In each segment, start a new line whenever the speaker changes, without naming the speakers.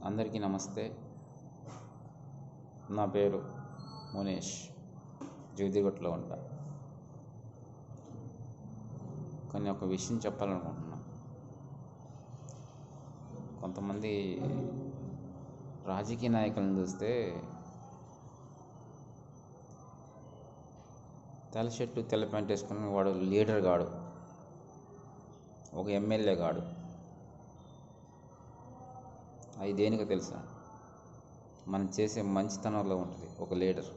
అందరికీ నమస్తే. నా పేరు మునేష్, జగదీగుట్లో ఉంటా. కానీ ఒక విషయం చెప్పాలనుకుంటున్నా. కొంతమంది రాజకీయ నాయకులను చూస్తే తెల్ల షర్టు తెల్ల ప్యాంట్ వేసుకుని వాడు లీడర్ కాడు, ఒక ఎమ్మెల్యే కాడు. అది దేనికో తెలుసా? మనం చేసే మంచితనంలో ఉంటుంది ఒక లీడర్.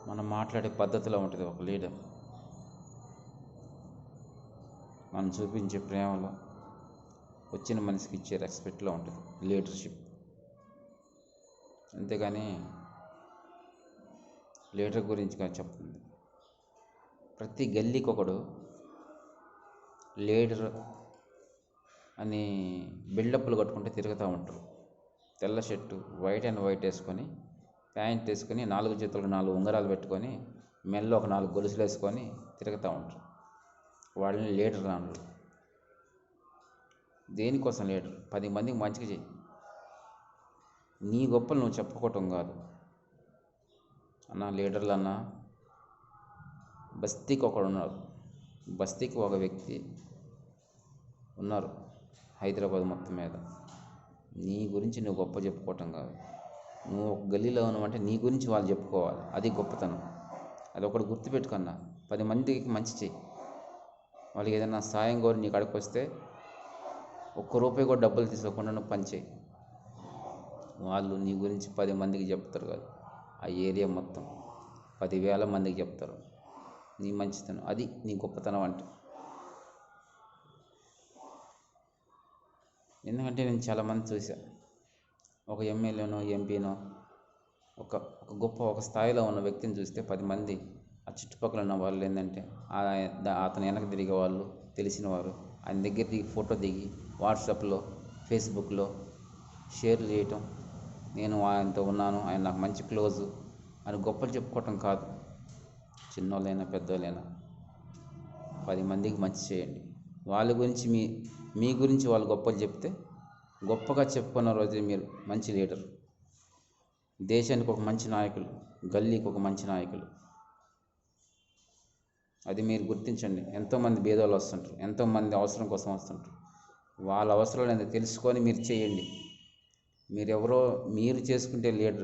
మనం మాట్లాడే పద్ధతిలో ఉంటుంది ఒక లీడర్. మనం చూపించే ప్రేమలో, వచ్చిన మనిషికి ఇచ్చే రెస్పెక్ట్లో ఉంటుంది లీడర్షిప్. అంతేగాని లీడర్ గురించి కాదు చెప్తుంది. ప్రతి గల్లీకి ఒకడు లీడర్ అని బిల్డప్లు కట్టుకుంటే తిరుగుతూ ఉంటారు. తెల్ల షర్టు వైట్ అండ్ వైట్ వేసుకొని, ప్యాంట్ వేసుకొని, 4 చేతులకు 4 ఉంగరాలు పెట్టుకొని, మెల్లో ఒక 4 గొలుసులు వేసుకొని తిరుగుతూ ఉంటారు. వాళ్ళని లీడర్ అన్నారు. దేనికోసం లీడర్? 10 మందికి మంచిగా చెయ్యి. నీ గొప్పలు నువ్వు చెప్పుకోవటం కాదు అన్న. లీడర్లు అన్న, బస్తీకి ఒకడు ఉన్నారు. బస్తీకి ఒక వ్యక్తి ఉన్నారు హైదరాబాద్ మొత్తం మీద. నీ గురించి నువ్వు గొప్ప చెప్పుకోవటం కాదు. నువ్వు ఒక గల్లీలో ఉన్నావంటే నీ గురించి వాళ్ళు చెప్పుకోవాలి. అది గొప్పతనం. అది ఒకటి గుర్తుపెట్టుకున్నా. 10 మందికి మంచి చెయ్యి. వాళ్ళకి ఏదైనా సాయం కోరి నీ కడకు వస్తే ₹1 కూడా డబ్బులు తీసుకోకుండా నువ్వు పని చేయి. వాళ్ళు నీ గురించి 10 మందికి చెప్తారు కాదు, ఆ ఏరియా మొత్తం 10,000 మందికి చెప్తారు నీ మంచితనం. అది నీ గొప్పతనం అంటే. ఎందుకంటే నేను చాలామంది చూశాను. ఒక ఎమ్మెల్యేనో ఎంపీనో ఒక స్థాయిలో ఉన్న వ్యక్తిని చూస్తే 10 మంది ఆ చుట్టుపక్కల ఉన్న వాళ్ళు ఏంటంటే అతను వెనక తిరిగే వాళ్ళు, తెలిసిన వారు ఆయన దగ్గర దిగి ఫోటో దిగి వాట్సాప్లో, ఫేస్బుక్లో షేర్ చేయటం. నేను ఆయనతో ఉన్నాను, ఆయన నాకు మంచి క్లోజు అని గొప్పలు చెప్పుకోవటం కాదు. చిన్నోళ్ళైనా పెద్దోళ్ళైనా 10 మందికి మంచి చేయండి. వాళ్ళ గురించి మీ గురించి వాళ్ళు గొప్పలు చెప్తే, గొప్పగా చెప్పుకున్న రోజే మీరు మంచి లీడర్. దేశానికి ఒక మంచి నాయకులు, గల్లీకి ఒక మంచి నాయకులు. అది మీరు గుర్తించండి. ఎంతోమంది భేదాలు వస్తుంటారు, ఎంతోమంది అవసరం కోసం వస్తుంటారు. వాళ్ళ అవసరాలు ఏంటో తెలుసుకొని మీరు చేయండి. మీరు చేసుకుంటే లీడర్